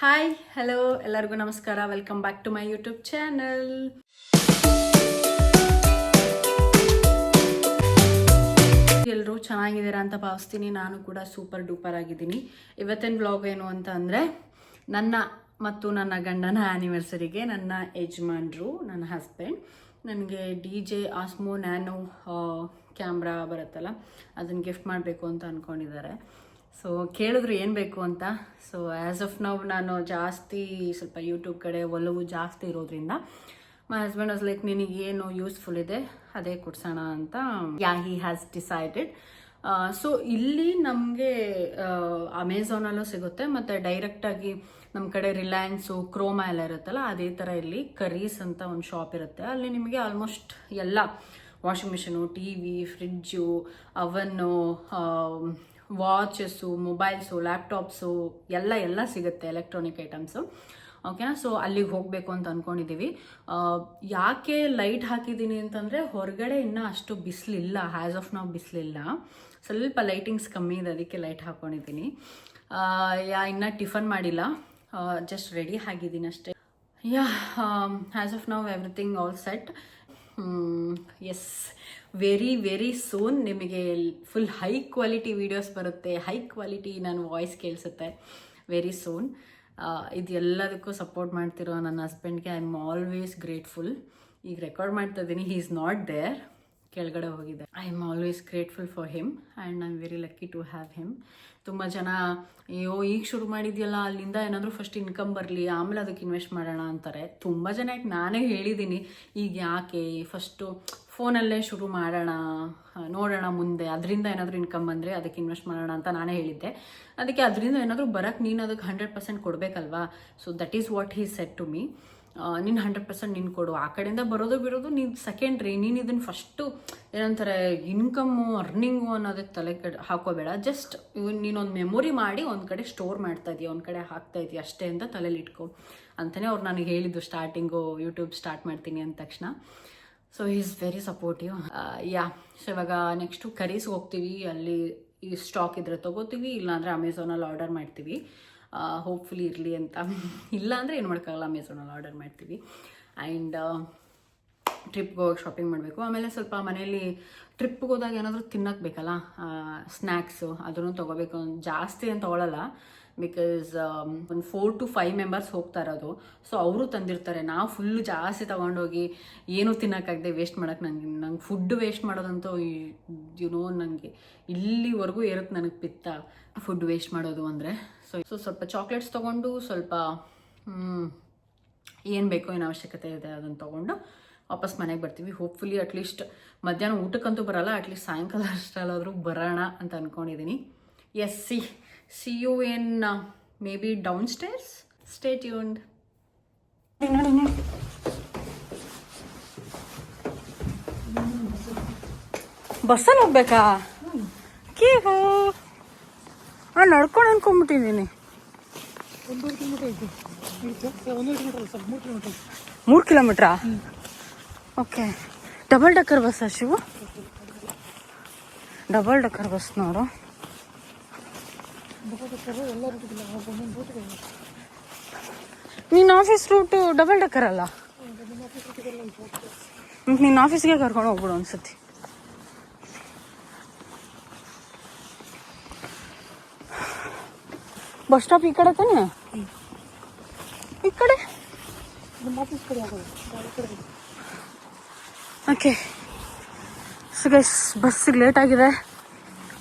Hi hello ಎಲ್ಲರಿಗೂ ನಮಸ್ಕಾರ. Welcome back to my YouTube channel. ಎಲ್ಲರೂ ಚೆನ್ನಾಗಿದ್ದೀರಾ ಅಂತ ಭಾವಿಸ್ತೀನಿ. ನಾನು ಕೂಡ ಸೂಪರ್ ಡೂಪರ್ ಆಗಿದ್ದೀನಿ. ಇವತ್ತಿನ ವ್ಲಾಗ್ ಏನು ಅಂತ ಅಂದರೆ, ನನ್ನ ಮತ್ತು ನನ್ನ ಗಂಡನ ಆ್ಯನಿವರ್ಸರಿಗೆ ನನ್ನ ಯಜಮಾನ್ರು, ನನ್ನ ಹಸ್ಬೆಂಡ್ ನನಗೆ DJ ಆಸ್ಮೋ ನ್ಯಾನೋ ಕ್ಯಾಮ್ರಾ ಬರುತ್ತಲ್ಲ, ಅದನ್ನು ಗಿಫ್ಟ್ ಮಾಡಬೇಕು ಅಂತ ಅಂದ್ಕೊಂಡಿದ್ದಾರೆ. ಸೊ ಕೇಳಿದ್ರು ಏನು ಬೇಕು ಅಂತ. ಸೊ ಆ್ಯಸ್ ಆಫ್ ನೌ ನಾನು ಜಾಸ್ತಿ ಸ್ವಲ್ಪ ಯೂಟ್ಯೂಬ್ ಕಡೆ ಒಲವು ಜಾಸ್ತಿ ಇರೋದ್ರಿಂದ ಮೈ ಹಸ್ಬೆಂಡ್ ವಾಸ್ ಲೈಕ್, ನಿನಗೇನು ಯೂಸ್ಫುಲ್ ಇದೆ ಅದೇ ಕೊಡ್ಸೋಣ ಅಂತ. He has decided. ಸೊ ಇಲ್ಲಿ ನಮಗೆ ಅಮೆಝಾನಲ್ಲೂ ಸಿಗುತ್ತೆ, ಮತ್ತು ಡೈರೆಕ್ಟಾಗಿ ನಮ್ಮ ಕಡೆ ರಿಲಯನ್ಸು, ಕ್ರೋಮಾ ಎಲ್ಲ ಇರುತ್ತಲ್ಲ, ಅದೇ ಥರ ಇಲ್ಲಿ ಕರೀಸ್ ಅಂತ ಒಂದು ಶಾಪ್ ಇರುತ್ತೆ. ಅಲ್ಲಿ ನಿಮಗೆ ಆಲ್ಮೋಸ್ಟ್ ಎಲ್ಲ ವಾಷಿಂಗ್ ಮಿಷಿನು, TV, ಫ್ರಿಡ್ಜು, ಅವನ್ನು, ವಾಚಸ್ಸು, ಮೊಬೈಲ್ಸು, ಲ್ಯಾಪ್ಟಾಪ್ಸು ಎಲ್ಲ ಸಿಗುತ್ತೆ, ಎಲೆಕ್ಟ್ರಾನಿಕ್ ಐಟಮ್ಸು. ಓಕೆನಾ. ಸೊ ಅಲ್ಲಿಗೆ ಹೋಗಬೇಕು ಅಂತ ಅಂದ್ಕೊಂಡಿದ್ದೀವಿ. ಯಾಕೆ ಲೈಟ್ ಹಾಕಿದ್ದೀನಿ ಅಂತಂದರೆ, ಹೊರಗಡೆ ಇನ್ನೂ ಅಷ್ಟು ಬಿಸಿಲಿಲ್ಲ, ಹ್ಯಾಸ್ ಆಫ್ ನಾವು ಬಿಸಿಲಿಲ್ಲ, ಸ್ವಲ್ಪ ಲೈಟಿಂಗ್ಸ್ ಕಮ್ಮಿ ಇದೆ, ಅದಕ್ಕೆ ಲೈಟ್ ಹಾಕ್ಕೊಂಡಿದ್ದೀನಿ. ಇನ್ನೂ ಟಿಫನ್ ಮಾಡಿಲ್ಲ, ಜಸ್ಟ್ ರೆಡಿ ಆಗಿದ್ದೀನಿ ಅಷ್ಟೇ. ಹ್ಯಾಸ್ ಆಫ್ ನಾವು everything all set. Yes, very soon ನಿಮಗೆ ಫುಲ್ ಹೈ ಕ್ವಾಲಿಟಿ ವೀಡಿಯೋಸ್ ಬರುತ್ತೆ, ಹೈ ಕ್ವಾಲಿಟಿ ನನ್ನ ವಾಯ್ಸ್ ಕೇಳಿಸುತ್ತೆ ವೆರಿ ಸೂನ್. ಇದು ಎಲ್ಲದಕ್ಕೂ ಸಪೋರ್ಟ್ ಮಾಡ್ತಿರೋ ನನ್ನ ಹಸ್ಬೆಂಡ್ಗೆ ಐ ಆಮ್ ಆಲ್ವೇಸ್ ಗ್ರೇಟ್ಫುಲ್. ಈಗ ರೆಕಾರ್ಡ್ ಮಾಡ್ತಾ ಇದ್ದೀನಿ, ಹಿ ಈಸ್ ನಾಟ್ ದೇರ್, ಕೆಳಗಡೆ ಹೋಗಿದೆ. I am always grateful for him and I am very lucky to have him. ತುಂಬ ಜನ, ಅಯ್ಯೋ ಈಗ ಶುರು ಮಾಡಿದ್ಯಲ್ಲ, ಅಲ್ಲಿಂದ ಏನಾದರೂ ಫಸ್ಟ್ ಇನ್ಕಮ್ ಬರಲಿ ಆಮೇಲೆ ಅದಕ್ಕೆ ಇನ್ವೆಸ್ಟ್ ಮಾಡೋಣ ಅಂತಾರೆ. ತುಂಬ ಜನಕ್ಕೆ ನಾನೇ ಹೇಳಿದ್ದೀನಿ, ಈಗ ಯಾಕೆ ಫಸ್ಟು ಫೋನಲ್ಲೇ ಶುರು ಮಾಡೋಣ, ನೋಡೋಣ ಮುಂದೆ ಅದರಿಂದ ಏನಾದರೂ ಇನ್ಕಮ್ ಬಂದರೆ ಅದಕ್ಕೆ ಇನ್ವೆಸ್ಟ್ ಮಾಡೋಣ ಅಂತ ನಾನೇ ಹೇಳಿದ್ದೆ. ಅದಕ್ಕೆ ಅದರಿಂದ ಏನಾದರೂ ಬರೋಕ್ಕೆ ನೀನು ಅದಕ್ಕೆ 100% ಕೊಡಬೇಕಲ್ವಾ. So that is what he said to me. ನೀನು 100% ನೀನು ಕೊಡು, ಆ ಕಡೆಯಿಂದ ಬರೋದು ಬಿಡೋದು ನೀನು ಸೆಕೆಂಡ್ರಿ, ನೀನು ಇದನ್ನು ಫಸ್ಟು ಏನಂತಾರೆ ಇನ್ಕಮ್ಮು, ಅರ್ನಿಂಗು ಅನ್ನೋದಕ್ಕೆ ತಲೆ ಹಾಕೋಬೇಡ. ಜಸ್ಟ್ ನೀನೊಂದು ಮೆಮೊರಿ ಮಾಡಿ ಒಂದು ಕಡೆ ಸ್ಟೋರ್ ಮಾಡ್ತಾ ಇದೀಯ, ಒಂದು ಕಡೆ ಹಾಕ್ತಾ ಇದೀಯ ಅಷ್ಟೇ ಅಂತ ತಲೆಯಲ್ಲಿ ಇಟ್ಕೊ ಅಂತಲೇ ಅವ್ರು ನನಗೆ ಹೇಳಿದ್ದು ಸ್ಟಾರ್ಟಿಂಗು ಯೂಟ್ಯೂಬ್ ಸ್ಟಾರ್ಟ್ ಮಾಡ್ತೀನಿ ಅಂದ ತಕ್ಷಣ. So he is very supportive. So ಇವಾಗ ನೆಕ್ಸ್ಟು ಕರೀಸ್ಗೆ ಹೋಗ್ತೀವಿ, ಅಲ್ಲಿ ಈ ಸ್ಟಾಕ್ ಇದ್ರೆ ತೊಗೋತೀವಿ, ಇಲ್ಲಾಂದರೆ ಅಮೆಝಾನಲ್ಲಿ ಆರ್ಡರ್ ಮಾಡ್ತೀವಿ. ಹೋಪ್ಫುಲಿ ಇರಲಿ ಅಂತ, ಇಲ್ಲ ಅಂದರೆ ಏನು ಮಾಡೋಕ್ಕಾಗಲ್ಲ, ಅಮೆಝಾನಲ್ಲಿ ಆರ್ಡರ್ ಮಾಡ್ತೀವಿ. ಆ್ಯಂಡ್ ಟ್ರಿಪ್ಗೆ ಹೋಗಿ ಶಾಪಿಂಗ್ ಮಾಡಬೇಕು. ಆಮೇಲೆ ಸ್ವಲ್ಪ ಮನೇಲಿ ಟ್ರಿಪ್ಗೆ ಹೋದಾಗ ಏನಾದರೂ ತಿನ್ನೋಕ್ಕೆ ಬೇಕಲ್ಲ, ಸ್ನ್ಯಾಕ್ಸು ಅದನ್ನು ತೊಗೋಬೇಕು. ಜಾಸ್ತಿ ಏನು ತೊಗೊಳಲ್ಲ, ಬಿಕಾಸ್ ಒಂದು 4 to 5 ಮೆಂಬರ್ಸ್ ಹೋಗ್ತಾ ಇರೋದು. ಸೊ ಅವರು ತಂದಿರ್ತಾರೆ. ನಾವು ಫುಲ್ಲು ಜಾಸ್ತಿ ತೊಗೊಂಡೋಗಿ ಏನೂ ತಿನ್ನೋಕ್ಕಾಗದೆ ವೇಸ್ಟ್ ಮಾಡೋಕ್ಕೆ ನಂಗೆ ಫುಡ್ ವೇಸ್ಟ್ ಮಾಡೋದಂತೂ ನನಗೆ ಇಲ್ಲಿವರೆಗೂ ಇರುತ್ತೆ, ನನಗೆ ಪಿತ್ತ ಫುಡ್ ವೇಸ್ಟ್ ಮಾಡೋದು ಅಂದರೆ. ಸೊ ಸ್ವಲ್ಪ ಚಾಕ್ಲೇಟ್ಸ್ ತೊಗೊಂಡು, ಸ್ವಲ್ಪ ಏನು ಬೇಕೋ ಏನು ಅವಶ್ಯಕತೆ ಇದೆ ಅದನ್ನು ತೊಗೊಂಡು ವಾಪಸ್ ಮನೆಗೆ ಬರ್ತೀವಿ. ಹೋಪ್ಫುಲಿ ಅಟ್ಲೀಸ್ಟ್ ಮಧ್ಯಾಹ್ನ ಊಟಕ್ಕಂತೂ ಬರೋಲ್ಲ, ಅಟ್ಲೀಸ್ಟ್ ಸಾಯಂಕಾಲ ಅಷ್ಟಲ್ಲಾದರೂ ಬರೋಣ ಅಂತ ಅಂದ್ಕೊಂಡಿದ್ದೀನಿ. Yes, see you in maybe downstairs. Stay tuned. ಬಸ್ಸಲ್ಲಿ ಹೋಗ್ಬೇಕಾ? ಕೀಹೋ ನಡ್ಕೊಂಡು ಅನ್ಕೊಂಡ್ಬಿಟ್ಟಿದ್ದೀನಿ. 3 ಕಿಲೋಮೀಟ್ರಾ? ಓಕೆ. ಡಬಲ್ ಡಕ್ಕರ್ ಬಸ್ಸಾ ಶಿವು? ಡಬಲ್ ಡಕ್ಕರ್ ಬಸ್ ನೋಡು. ನಿನ್ನ ಆಫೀಸ್ ರೂಟು ಡಬಲ್ ಡಕ್ಕರ್ ಅಲ್ಲ? ನಿನ್ನ ಆಫೀಸ್ಗೆ ಕರ್ಕೊಂಡು ಹೋಗ್ಬಿಡು ಅನ್ಸತಿ. ಬಸ್ ಸ್ಟಾಪ್ ಈ ಕಡೆ ತಾನೆ? ಈ ಕಡೆ? ಓಕೆ. ಸೊ ಗೈಸ್, ಬಸ್ಸಿಗೆ ಲೇಟ್ ಆಗಿದೆ,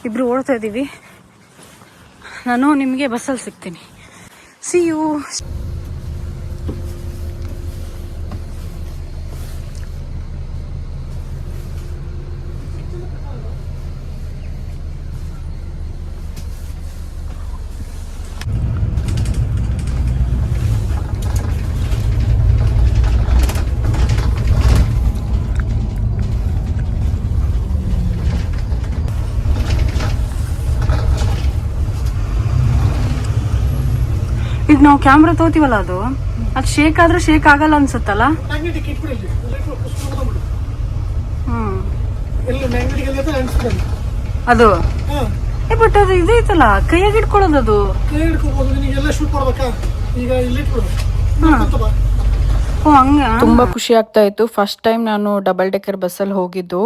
ಇಬ್ರು ಓಡ್ತಾ ಇದ್ದೀವಿ. ನಾನು ನಿಮಗೆ ಬಸ್ಸಲ್ಲಿ ಸಿಗ್ತೀನಿ. See you. ಈಗ ನಾವು ಕ್ಯಾಮ್ರಾ ತೋತೀವಲ್ಲ, ಅದು ಶೇಕ್ ಆದ್ರೆ ಶೇಕ್ ಆಗಲ್ಲ ಅನ್ಸುತ್ತಲ್ಲ. ಅದು ಬಟ್ ಅದು ಇದೈತಲ್ಲ, ಕೈಯಾಗಿ ಇಟ್ಕೊಳ್ಳೋದು, ಅದು ಕೈ ಹಿಡ್ಕೋಬಹುದು. ನಿನಗೆಲ್ಲ ಶೂಟ್ ಮಾಡ್ಬೇಕಾ? ಈಗ ಇಲ್ಲಿಟ್ಬಿಡು. ತುಂಬಾ ಖುಷಿ ಆಗ್ತಾ ಇತ್ತು. ಫಸ್ಟ್ ಟೈಮ್ ನಾನು ಡಬಲ್ ಡೆಕ್ಕರ್ ಬಸ್ಸಲ್ಲಿ ಹೋಗಿದ್ದು.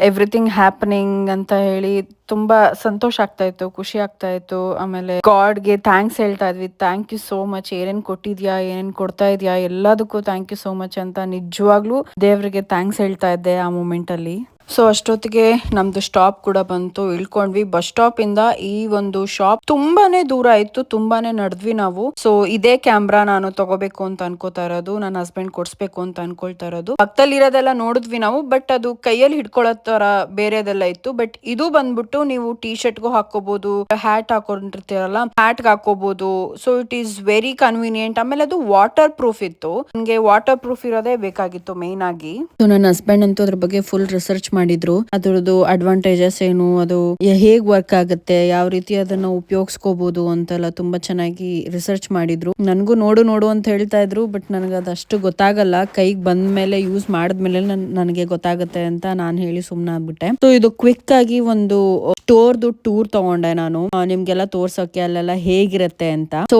ಎವ್ರಿಥಿಂಗ್ ಹ್ಯಾಪನಿಂಗ್ ಅಂತ ಹೇಳಿ ತುಂಬಾ ಸಂತೋಷ ಆಗ್ತಾ ಇತ್ತು, ಖುಷಿ ಆಗ್ತಾ ಇತ್ತು. ಆಮೇಲೆ ಗಾಡ್ಗೆ ಥ್ಯಾಂಕ್ಸ್ ಹೇಳ್ತಾ ಇದ್ವಿ. ಥ್ಯಾಂಕ್ ಯು ಸೋ ಮಚ್, ಏನೇನ್ ಕೊಟ್ಟಿದ್ಯಾ, ಏನೇನ್ ಕೊಡ್ತಾ ಇದ್ಯಾ, ಎಲ್ಲದಕ್ಕೂ ಥ್ಯಾಂಕ್ ಯು ಸೋ ಮಚ್ ಅಂತ ನಿಜವಾಗ್ಲೂ ದೇವ್ರಿಗೆ ಥ್ಯಾಂಕ್ಸ್ ಹೇಳ್ತಾ ಇದ್ದೆ ಆ ಮೂಮೆಂಟ್ ಅಲ್ಲಿ. ಸೊ ಅಷ್ಟೊತ್ತಿಗೆ ನಮ್ದು ಸ್ಟಾಪ್ ಕೂಡ ಬಂತು, ಇಳ್ಕೊಂಡ್ವಿ. ಬಸ್ ಸ್ಟಾಪ್ ಇಂದ ಈ ಒಂದು ಶಾಪ್ ತುಂಬಾನೇ ದೂರ ಇತ್ತು, ತುಂಬಾನೇ ನಡೆದ್ವಿ ನಾವು. ಸೊ ಇದೇ ಕ್ಯಾಮ್ರಾ ನಾನು ತಗೋಬೇಕು ಅಂತ ಅನ್ಕೋತಾ ಇರೋದು, ನನ್ನ ಹಸ್ಬೆಂಡ್ ಕೊಡ್ಸ್ಬೇಕು ಅಂತ ಅನ್ಕೊಳ್ತಾ ಇರೋದು. ಪಕ್ಕದಲ್ಲಿ ಇರೋದೆಲ್ಲ ನೋಡಿದ್ವಿ ನಾವು, ಬಟ್ ಅದು ಕೈಯಲ್ಲಿ ಹಿಡ್ಕೊಳ್ಳೋ ತರ ಬೇರೆದೆಲ್ಲ ಇತ್ತು. ಬಟ್ ಇದು ಬಂದ್ಬಿಟ್ಟು ನೀವು ಟಿ ಶರ್ಟ್ಗೂ ಹಾಕೋಬಹುದು, ಹ್ಯಾಟ್ ಹಾಕೊಂಡಿರ್ತೀರಲ್ಲ ಹ್ಯಾಟ್ಗೆ ಹಾಕೋಬಹುದು. So it is very convenient. ಆಮೇಲೆ ಅದು ವಾಟರ್ ಪ್ರೂಫ್ ಇತ್ತು, ನನಗೆ ವಾಟರ್ ಪ್ರೂಫ್ ಇರೋದೇ ಬೇಕಾಗಿತ್ತು ಮೇನ್ ಆಗಿ. ಸೊ ನನ್ನ ಹಸ್ಬೆಂಡ್ ಅಂತೂ ಅದ್ರ ಬಗ್ಗೆ ಫುಲ್ ರಿಸರ್ಚ್ ಮಾಡಿದ್ರು. ಅದ್ರದ್ದು ಅಡ್ವಾಂಟೇಜಸ್ ಏನು, ಅದು ಹೇಗ್ ವರ್ಕ್ ಆಗುತ್ತೆ, ಯಾವ ರೀತಿ ಅದನ್ನ ಉಪಯೋಗಿಸ್ಕೋಬಹುದು ಅಂತೆಲ್ಲ ತುಂಬಾ ಚೆನ್ನಾಗಿ ರಿಸರ್ಚ್ ಮಾಡಿದ್ರು. ನನ್ಗೂ ನೋಡು ಅಂತ ಹೇಳ್ತಾ ಇದ್ರು, ಬಟ್ ನನಗೆ ಅದಷ್ಟು ಗೊತ್ತಾಗಲ್ಲ. ಕೈಗೆ ಬಂದ್ಮೇಲೆ ಯೂಸ್ ಮಾಡಿದ್ಮೇಲೆ ನನಗೆ ಗೊತ್ತಾಗುತ್ತೆ ಅಂತ ನಾನು ಹೇಳಿ ಸುಮ್ನೆ ಆಗ್ಬಿಟ್ಟೆ. ಸೊ ಇದು ಕ್ವಿಕ್ ಆಗಿ ಒಂದು ಸ್ಟೋರ್ದು ಟೂರ್ ತಗೊಂಡೆ ನಾನು, ನಿಮ್ಗೆಲ್ಲ ತೋರ್ಸೋಕೆ ಅಲ್ಲೆಲ್ಲ ಹೇಗಿರುತ್ತೆ ಅಂತ. ಸೊ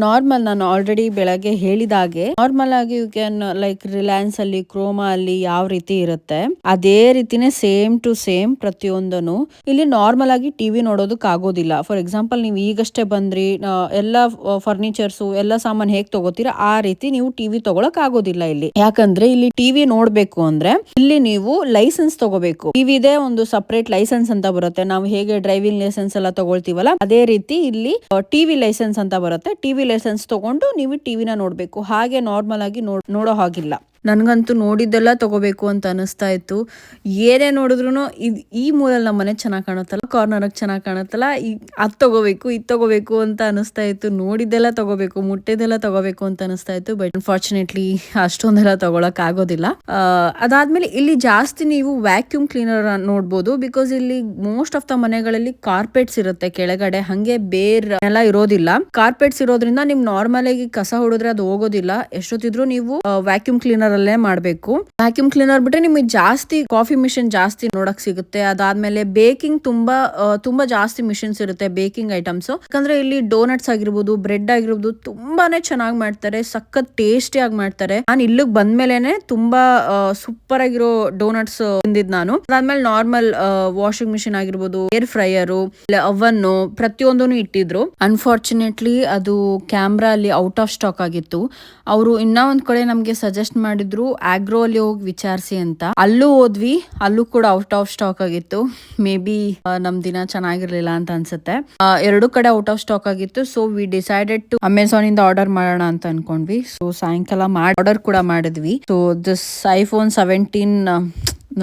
ನಾರ್ಮಲ್ ನಾನು ಆಲ್ರೆಡಿ ಬೆಳಗ್ಗೆ ಹೇಳಿದಾಗೆ ನಾರ್ಮಲ್ ಆಗಿ ಯು ಕ್ಯಾನ್ ಲೈಕ್ ರಿಲಯನ್ಸ್ ಅಲ್ಲಿ, ಕ್ರೋಮಾ ಅಲ್ಲಿ ಯಾವ ರೀತಿ ಇರುತ್ತೆ ಅದೇ ರೀತಿನೇ ಸೇಮ್ ಟು ಸೇಮ್ ಪ್ರತಿಯೊಂದನು ಇಲ್ಲಿ ನಾರ್ಮಲ್ ಆಗಿ ಟಿವಿ ನೋಡೋದಕ್ ಆಗೋದಿಲ್ಲ. ಫಾರ್ ಎಕ್ಸಾಂಪಲ್ ನೀವು ಈಗಷ್ಟೇ ಬಂದ್ರಿ, ಎಲ್ಲ ಫರ್ನಿಚರ್ಸ್ ಎಲ್ಲ ಸಾಮಾನ್ ಹೇಗ್ ತಗೋತೀರಾ ಆ ರೀತಿ ನೀವು ಟಿವಿ ತಗೊಳಕ್ ಆಗೋದಿಲ್ಲ ಇಲ್ಲಿ. ಯಾಕಂದ್ರೆ ಇಲ್ಲಿ ಟಿವಿ ನೋಡ್ಬೇಕು ಅಂದ್ರೆ ಇಲ್ಲಿ ನೀವು ಲೈಸೆನ್ಸ್ ತಗೋಬೇಕು. ಟಿವಿದೇ ಒಂದು ಸಪರೇಟ್ ಲೈಸೆನ್ಸ್ ಅಂತ ಬರುತ್ತೆ. ನಾವು ಹೇಗೆ ಡ್ರೈವಿಂಗ್ ಲೈಸೆನ್ಸ್ ಎಲ್ಲ ತಗೊಳ್ತೀವಲ್ಲ ಅದೇ ರೀತಿ ಇಲ್ಲಿ ಟಿವಿ ಲೈಸೆನ್ಸ್ ಅಂತ ಬರುತ್ತೆ. ಟಿವಿ ಲೈಸೆನ್ಸ್ ತಗೊಂಡು ನೀವು ಟಿವಿನ ನೋಡ್ಬೇಕು. ಹಾಗೆ ನಾರ್ಮಲ್ ಆಗಿ ನೋಡೋ ಹಾಗಿಲ್ಲ. ನನ್ಗಂತೂ ನೋಡಿದ್ದೆಲ್ಲ ತಗೋಬೇಕು ಅಂತ ಅನಿಸ್ತಾ ಇತ್ತು. ಏನೇ ನೋಡಿದ್ರು ಈ ಮೂಲೆಯಲ್ಲಿ ನಮ್ಮ ಮನೆ ಚೆನ್ನಾಗಿ ಕಾಣುತ್ತಲ್ಲ, ಕಾರ್ನರ್ ಚೆನ್ನಾಗಿ ಕಾಣುತ್ತಲ್ಲ, ಅದ್ ತಗೋಬೇಕು ಇದು ತಗೋಬೇಕು ಅಂತ ಅನಿಸ್ತಾ ಇತ್ತು. ನೋಡಿದ್ದೆಲ್ಲ ತಗೋಬೇಕು, ಮುಟ್ಟಿದ್ದೆಲ್ಲ ತಗೋಬೇಕು ಅಂತ ಅನಿಸ್ತಾ ಇತ್ತು. ಬಟ್ ಅನ್ಫಾರ್ಚುನೇಟ್ಲಿ ಅಷ್ಟೊಂದೆಲ್ಲ ತಗೊಳಕ್ ಆಗೋದಿಲ್ಲ. ಅದಾದ್ಮೇಲೆ ಇಲ್ಲಿ ಜಾಸ್ತಿ ನೀವು ವ್ಯಾಕ್ಯೂಮ್ ಕ್ಲೀನರ್ ನೋಡ್ಬೋದು. ಬಿಕಾಸ್ ಇಲ್ಲಿ ಮೋಸ್ಟ್ ಆಫ್ ದ ಮನೆಗಳಲ್ಲಿ ಕಾರ್ಪೆಟ್ಸ್ ಇರುತ್ತೆ ಕೆಳಗಡೆ, ಹಂಗೆ ಬೇರ್ ಎಲ್ಲ ಇರೋದಿಲ್ಲ. ಕಾರ್ಪೆಟ್ಸ್ ಇರೋದ್ರಿಂದ ನಿಮ್ ನಾರ್ಮಲ್ ಆಗಿ ಕಸ ಹೊಡೆದ್ರೆ ಅದು ಹೋಗೋದಿಲ್ಲ. ಎಷ್ಟೊತ್ತಿದ್ರು ನೀವು ವ್ಯಾಕ್ಯೂಮ್ ಕ್ಲೀನರ್ ಅಲ್ಲೇ ಮಾಡ್ಬೇಕು. ವ್ಯಾಕ್ಯೂಮ್ ಕ್ಲೀನರ್ ಬಿಟ್ರೆ ನಿಮಗೆ ಜಾಸ್ತಿ ಕಾಫಿ ಮಿಷಿನ್ ಜಾಸ್ತಿ ನೋಡಕ್ ಸಿಗುತ್ತೆ. ಅದಾದ್ಮೇಲೆ ಬೇಕಿಂಗ್ ತುಂಬಾ ಜಾಸ್ತಿ ಮಿಷಿನ್ಸ್ ಇರುತ್ತೆ, ಬೇಕಿಂಗ್ ಐಟಮ್ಸ್. ಯಾಕಂದ್ರೆ ಇಲ್ಲಿ ಡೋನಟ್ಸ್ ಆಗಿರ್ಬೋದು, ಬ್ರೆಡ್ ಆಗಿರ್ಬೋದು ತುಂಬಾನೇ ಚೆನ್ನಾಗಿ ಮಾಡ್ತಾರೆ, ಸಖತ್ ಟೇಸ್ಟಿ ಆಗಿ ಮಾಡ್ತಾರೆ. ನಾನು ಇಲ್ಲಿಗೆ ಬಂದ್ಮೇಲೆನೆ ತುಂಬಾ ಸೂಪರ್ ಆಗಿರೋ ಡೋನಟ್ಸ್ ತಿಂದಿದ್ ನಾನು. ಅದಾದ್ಮೇಲೆ ನಾರ್ಮಲ್ ವಾಷಿಂಗ್ ಮಿಷಿನ್ ಆಗಿರ್ಬೋದು, ಏರ್ ಫ್ರೈಯರು, ಅವನ್ ಪ್ರತಿಯೊಂದೂ ಇಟ್ಟಿದ್ರು. ಅನ್ಫಾರ್ಚುನೇಟ್ಲಿ ಅದು ಕ್ಯಾಮ್ರಾ ಅಲ್ಲಿ ಔಟ್ ಆಫ್ ಸ್ಟಾಕ್ ಆಗಿತ್ತು. ಅವರು ಇನ್ನ ಒಂದ್ ಕಡೆ ನಮ್ಗೆ ಸಜೆಸ್ಟ್ ಮಾಡಿದ್ರು ಆಗ್ರೋ ಅಲ್ಲಿ ಹೋಗಿ ವಿಚಾರಿಸಿ ಅಂತ. ಅಲ್ಲೂ ಹೋದ್ವಿ, ಅಲ್ಲೂ ಕೂಡ ಔಟ್ ಆಫ್ ಸ್ಟಾಕ್ ಆಗಿತ್ತು. ಮೇ ಬಿ ನಮ್ ದಿನ ಚೆನ್ನಾಗಿರ್ಲಿಲ್ಲ ಅಂತ ಅನ್ಸುತ್ತೆ. ಎರಡು ಕಡೆ ಔಟ್ ಆಫ್ ಸ್ಟಾಕ್ ಆಗಿತ್ತು. So we decided to Amazon ಇಂದ ಆರ್ಡರ್ ಮಾಡೋಣ ಅಂತ ಅನ್ಕೊಂಡ್ವಿ. ಸೊ ಸಾಯಂಕಾಲ ಆರ್ಡರ್ ಕೂಡ ಮಾಡಿದ್ವಿ. ಸೊ ದಿಸ್ ಐಫೋನ್ 17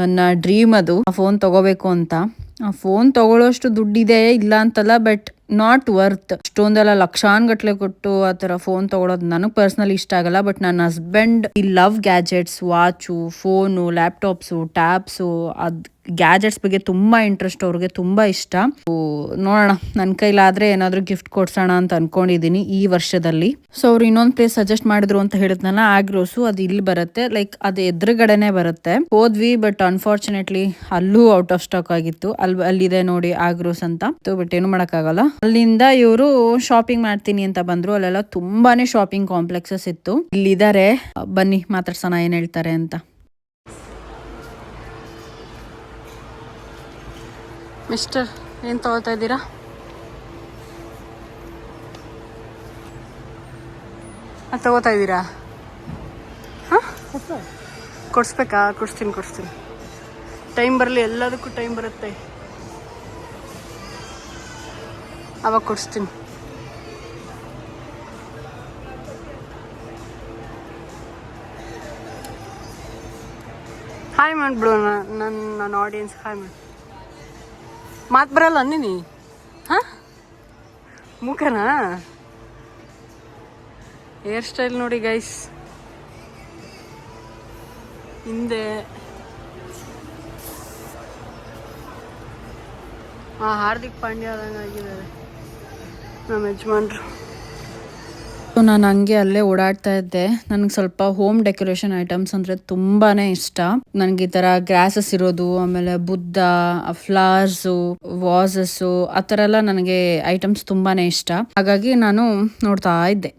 ನನ್ನ ಡ್ರೀಮ್. ಅದು ಆ ಫೋನ್ ತಗೋಬೇಕು ಅಂತ. ಆ ಫೋನ್ ತಗೊಳ್ಳೋಷ್ಟು ದುಡ್ಡಿದೆ ಇಲ್ಲ ಅಂತಲ್ಲ, ಬಟ್ ನಾಟ್ ವರ್ತ್. ಅಷ್ಟೊಂದೆಲ್ಲ ಲಕ್ಷಾನ್ಗಟ್ಲೆ ಕೊಟ್ಟು ಆ ತರ ಫೋನ್ ತಗೊಳೋದು ನನಗ್ ಪರ್ಸನಲಿ ಇಷ್ಟ ಆಗಲ್ಲ. ಬಟ್ ನನ್ನ ಹಸ್ಬೆಂಡ್ ಈ love gadgets, watch, phone, laptops, tabs, gadgets ಬಗ್ಗೆ ತುಂಬಾ ಇಂಟ್ರೆಸ್ಟ್, ಅವ್ರಿಗೆ ತುಂಬಾ ಇಷ್ಟ. ನೋಡೋಣ, ನನ್ನ ಕೈಲಾದ್ರೆ ಏನಾದ್ರು ಗಿಫ್ಟ್ ಕೊಡ್ಸೋಣ ಅಂತ ಅನ್ಕೊಂಡಿದೀನಿ ಈ ವರ್ಷದಲ್ಲಿ. ಸೊ ಅವ್ರು ಇನ್ನೊಂದ್ ಪ್ಲೇಸ್ ಸಜೆಸ್ಟ್ ಮಾಡಿದ್ರು ಅಂತ ಹೇಳಿದ್ನಲ್ಲ, ಆಗ್ರೋಸು, ಅದು ಇಲ್ಲಿ ಬರುತ್ತೆ, ಲೈಕ್ ಅದು ಎದುರುಗಡೆನೆ ಬರುತ್ತೆ. ಹೋದ್ವಿ, ಬಟ್ ಅನ್ಫಾರ್ಚುನೇಟ್ಲಿ ಅಲ್ಲೂ ಔಟ್ ಆಫ್ ಸ್ಟಾಕ್ ಆಗಿತ್ತು. ಅಲ್ಲಿದೆ ನೋಡಿ ಆಗ್ರೋಸ್ ಅಂತ. ಬಟ್ ಏನು ಮಾಡಕ್ ಆಗಲ್ಲ. ಅಲ್ಲಿಂದ ಇವರು ಶಾಪಿಂಗ್ ಮಾಡ್ತೀನಿ ಅಂತ ಬಂದ್ರು. ಅಲ್ಲೆಲ್ಲ ತುಂಬಾನೇ ಶಾಪಿಂಗ್ ಕಾಂಪ್ಲೆಕ್ಸಸ್ ಇತ್ತು. ಇಲ್ಲಿದ್ದಾರೆ, ಬನ್ನಿ ಮಾತಾಡ್ಸೋಣ ಏನ್ ಹೇಳ್ತಾರೆ ಅಂತ. ಮಿಸ್ಟರ್, ಏನ್ ತಗೋತಾ ಇದ್ದೀರಾ? ತಗೋತಾ ಇದ್ದೀರಾ? ಕೊಡ್ಸ್ಬೇಕಾ? ಕೊಡ್ಸ್ತೀನಿ. ಟೈಮ್ ಬರಲಿ, ಎಲ್ಲದಕ್ಕೂ ಟೈಮ್ ಬರುತ್ತೆ, ಅವಾಗ ಕೊಡಿಸ್ತೀನಿ. ಹಾಯ್ ಮಾಡ್ಬಿಡು ನನ್ನ ಆಡಿಯನ್ಸ್. ಹಾಯ್ ಮಾಡಿ. ಮಾತು ಬರಲ್ಲ ನೀ? ಹಾಂ, ಮುಖನಾ? ಹೇರ್ ಸ್ಟೈಲ್ ನೋಡಿ ಗೈಸ್, ಹಿಂದೆ ಹಾರ್ದಿಕ್ ಪಾಂಡ್ಯ ಆದಂಗೆ ಆಗಿದ್ದಾರೆ ನಮ್ಮ ಯಜಮಾನ್ರು. ನಾನು ಹಂಗೆ ಅಲ್ಲೇ ಓಡಾಡ್ತಾ ಇದ್ದೆ. ನನಗೆ ಸ್ವಲ್ಪ ಹೋಮ್ ಡೆಕೋರೇಷನ್ ಐಟಮ್ಸ್ ಅಂದರೆ ತುಂಬಾ ಇಷ್ಟ. ನನಗೆ ಈ ಥರ ಗ್ರಾಸಸ್ ಇರೋದು, ಆಮೇಲೆ ಬುದ್ಧ, ಫ್ಲವರ್ಸು, ವಾಸಸ್ಸು, ಆ ಥರ ಎಲ್ಲ ನನಗೆ ಐಟಮ್ಸ್ ತುಂಬಾ ಇಷ್ಟ. ಹಾಗಾಗಿ ನಾನು ನೋಡ್ತಾ ಇದ್ದೆ.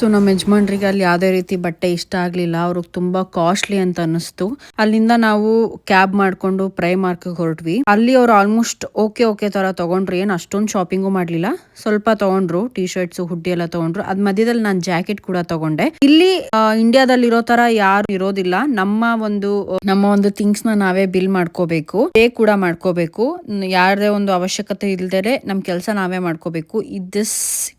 ಸೊ ನಮ್ಮ ಯಜಮಾನ್ರಿಗೆ ಅಲ್ಲಿ ಯಾವುದೇ ರೀತಿ ಬಟ್ಟೆ ಇಷ್ಟ ಆಗಲಿಲ್ಲ, ಅವ್ರಿಗೆ ತುಂಬ ಕಾಸ್ಟ್ಲಿ ಅಂತ ಅನ್ನಿಸ್ತು. ಅಲ್ಲಿಂದ ನಾವು ಕ್ಯಾಬ್ ಮಾಡಿಕೊಂಡು ಪ್ರೈಮಾರ್ಕ್ಗೆ ಹೊರಟ್ವಿ. ಅಲ್ಲಿ ಅವ್ರು ಆಲ್ಮೋಸ್ಟ್ ಓಕೆ ಥರ ತೊಗೊಂಡ್ರು, ಏನು ಅಷ್ಟೊಂದು ಶಾಪಿಂಗು ಮಾಡಲಿಲ್ಲ, ಸ್ವಲ್ಪ ತೊಗೊಂಡ್ರು, ಟಿ ಶರ್ಟ್ಸು ಹುಡ್ಡಿ ಎಲ್ಲ ತೊಗೊಂಡ್ರು. ಅದ್ ಮಧ್ಯದಲ್ಲಿ ನಾನು ಜಾಕೆಟ್ ಕೂಡ ತೊಗೊಂಡೆ. ಇಲ್ಲಿ ಇಂಡಿಯಾದಲ್ಲಿ ಇರೋ ಥರ ಯಾರು ಇರೋದಿಲ್ಲ. ನಮ್ಮ ಒಂದು ಥಿಂಗ್ಸ್ನ ನಾವೇ ಬಿಲ್ ಮಾಡ್ಕೋಬೇಕು, ಪೇ ಕೂಡ ಮಾಡ್ಕೋಬೇಕು. ಯಾರದೇ ಒಂದು ಅವಶ್ಯಕತೆ ಇಲ್ದೇ ನಮ್ಮ ಕೆಲಸ ನಾವೇ ಮಾಡ್ಕೋಬೇಕು. This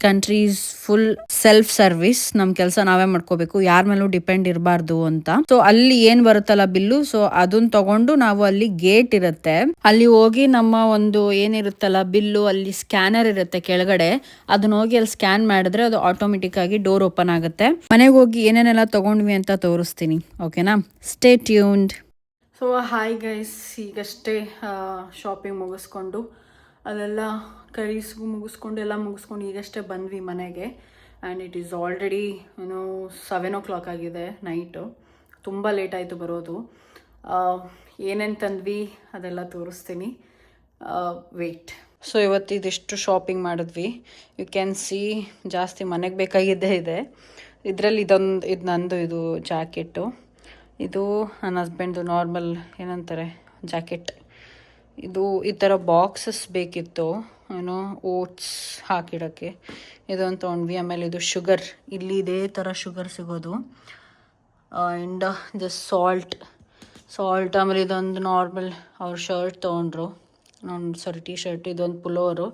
country is full self service. ನಮ್ ಕೆಲಸ ನಾವೇ ಮಾಡ್ಕೋಬೇಕು, ಯಾರ ಮೇಲೂ ಡಿಪೆಂಡ್ ಇರಬಾರ್ದು ಅಂತ. ಸೊ ಅಲ್ಲಿ ಏನ್ ಬರುತ್ತಲ್ಲ ಬಿಲ್ಲು, ಸೊ ಅದನ್ನ ತಗೊಂಡು ನಾವು ಅಲ್ಲಿ ಗೇಟ್ ಇರುತ್ತೆ, ಅಲ್ಲಿ ಹೋಗಿ ನಮ್ಮ ಒಂದು ಏನಿರುತ್ತಲ್ಲ ಬಿಲ್ಲು, ಅಲ್ಲಿ ಸ್ಕ್ಯಾನರ್ ಇರುತ್ತೆ ಕೆಳಗಡೆ, ಅದನ್ನ ಹೋಗಿ ಅಲ್ಲಿ ಸ್ಕ್ಯಾನ್ ಮಾಡಿದ್ರೆ ಅದು ಆಟೋಮೆಟಿಕ್ ಆಗಿ ಡೋರ್ ಓಪನ್ ಆಗುತ್ತೆ. ಮನೆಗೆ ಹೋಗಿ ಏನೇನೆಲ್ಲ ತಗೊಂಡ್ವಿ ಅಂತ ತೋರಿಸ್ತೀನಿ, ಓಕೆನಾ? Stay tuned. So hi guys, ಈಗಷ್ಟೇ ಶಾಪಿಂಗ್ ಮುಗಿಸ್ಕೊಂಡು ಅಲ್ಲೆಲ್ಲ ಮುಗಿಸ್ಕೊಂಡು ಎಲ್ಲ ಮುಗಿಸ್ಕೊಂಡು ಈಗಷ್ಟೇ ಬಂದ್ವಿ ಮನೆಗೆ. And it is already 7 o'clock ಆಗಿದೆ ನೈಟು. ತುಂಬ ಲೇಟ್ ಆಯಿತು ಬರೋದು. ಏನೇನು ತಂದ್ವಿ ಅದೆಲ್ಲ ತೋರಿಸ್ತೀನಿ, ವೆಯ್ಟ್. ಸೊ ಇವತ್ತು ಇದಿಷ್ಟು ಶಾಪಿಂಗ್ ಮಾಡಿದ್ವಿ. ಯು ಕ್ಯಾನ್ ಸಿ ಜಾಸ್ತಿ ಮನೆಗೆ ಬೇಕಾಗಿದ್ದೇ ಇದೆ. ಇದರಲ್ಲಿ ಇದು ನಂದು, ಇದು ಜಾಕೆಟ್ಟು, ಇದು ನನ್ನ ಹಸ್ಬೆಂಡ್ದು ನಾರ್ಮಲ್ ಏನಂತಾರೆ ಜಾಕೆಟ್. ಇದು ಈ ಥರ ಬಾಕ್ಸಸ್ ಬೇಕಿತ್ತು, ಓಟ್ಸ್ ಹಾಕಿಡೋಕ್ಕೆ. ಇದೊಂದು ತೊಗೊಂಡ್ವಿ. ಆಮೇಲೆ ಇದು ಶುಗರ್, ಇಲ್ಲಿ ಇದೇ ಥರ ಶುಗರ್ ಸಿಗೋದು. And just salt. ಆಮೇಲೆ ಇದೊಂದು ನಾರ್ಮಲ್ ಅವ್ರ ಶರ್ಟ್ ತೊಗೊಂಡ್ರು, ಟಿ ಶರ್ಟ್. ಇದೊಂದು ಪುಲೋವರು.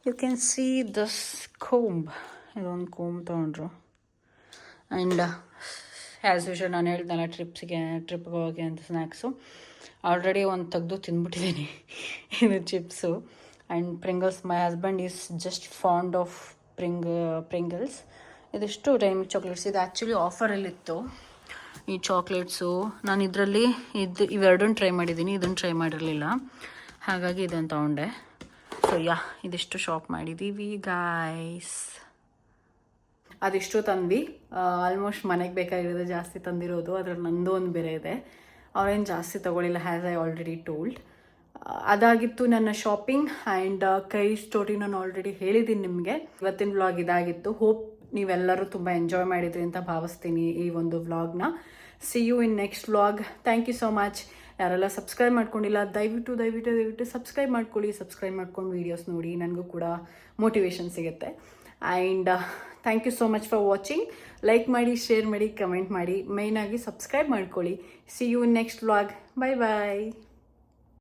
You can see Dus comb, ಇದೊಂದು ಕೋಂಬ್ ತೊಗೊಂಡ್ರು. ಆ್ಯಂಡ್ ಆ್ಯಸ್ ಯೂಶುವಲ್ ನಾನು ಹೇಳ್ದಲ್ಲ ಟ್ರಿಪ್ಗೆ ಹೋಗಿ ಅಂತ ಸ್ನ್ಯಾಕ್ಸು ಆಲ್ರೆಡಿ ಒಂದು ತೆಗೆದು ತಿಂದ್ಬಿಟ್ಟಿದ್ದೀನಿ. ಇದು chips and Pringles. My husband is just fond of Pringles. ಇದಿಷ್ಟು ಡೈಮಂಡ್ ಚಾಕ್ಲೇಟ್ಸ್. ಇದು ಆ್ಯಕ್ಚುಲಿ ಆಫರಲ್ಲಿತ್ತು ಈ ಚಾಕ್ಲೇಟ್ಸು. ನಾನು ಇದರಲ್ಲಿ ಇವೆರಡನ್ನು ಟ್ರೈ ಮಾಡಿದ್ದೀನಿ, ಇದನ್ನು ಟ್ರೈ ಮಾಡಿರಲಿಲ್ಲ, ಹಾಗಾಗಿ ಇದನ್ನು ತೊಗೊಂಡೆ. ಸೊ ಇದಿಷ್ಟು ಶಾಪ್ ಮಾಡಿದ್ದೀವಿ ಗಾಯ್ಸ್. ಅದಿಷ್ಟು ತಂದ್ವಿ. ಆಲ್ಮೋಸ್ಟ್ ಮನೆಗೆ ಬೇಕಾಗಿರೋದು ಜಾಸ್ತಿ ತಂದಿರೋದು, ಅದ್ರಲ್ಲಿ ನಂದು ಒಂದು ಬೇರೆ ಇದೆ. ಅವ್ರೇನು ಜಾಸ್ತಿ ತೊಗೊಳ್ಳಿಲ್ಲ, ಹ್ಯಾಸ್ ಐ ಆಲ್ರೆಡಿ ಟೋಲ್ಡ್. ಅದಾಗಿತ್ತು ನನ್ನ ಶಾಪಿಂಗ್. ಆ್ಯಂಡ್ ಕೈ ಸ್ಟೋರಿ ನಾನು ಆಲ್ರೆಡಿ ಹೇಳಿದ್ದೀನಿ ನಿಮಗೆ. ಇವತ್ತಿನ ವ್ಲಾಗ್ ಇದಾಗಿತ್ತು. ಹೋಪ್ ನೀವೆಲ್ಲರೂ ತುಂಬ ಎಂಜಾಯ್ ಮಾಡಿದ್ರಿ ಅಂತ ಭಾವಿಸ್ತೀನಿ ಈ ಒಂದು ವ್ಲಾಗ್ನ. See you in next vlog. Thank you so much. ಯಾರೆಲ್ಲ ಸಬ್ಸ್ಕ್ರೈಬ್ ಮಾಡ್ಕೊಂಡಿಲ್ಲ ದಯವಿಟ್ಟು ಸಬ್ಸ್ಕ್ರೈಬ್ ಮಾಡ್ಕೊಳ್ಳಿ. ಸಬ್ಸ್ಕ್ರೈಬ್ ಮಾಡ್ಕೊಂಡು ವೀಡಿಯೋಸ್ ನೋಡಿ, ನನಗೂ ಕೂಡ ಮೋಟಿವೇಶನ್ ಸಿಗುತ್ತೆ. And thank you so much for watching. Like ಮಾಡಿ, ಶೇರ್ ಮಾಡಿ, ಕಮೆಂಟ್ ಮಾಡಿ, ಮೇಯ್ನಾಗಿ ಸಬ್ಸ್ಕ್ರೈಬ್ ಮಾಡ್ಕೊಳ್ಳಿ. See you in next vlog. Bye bye.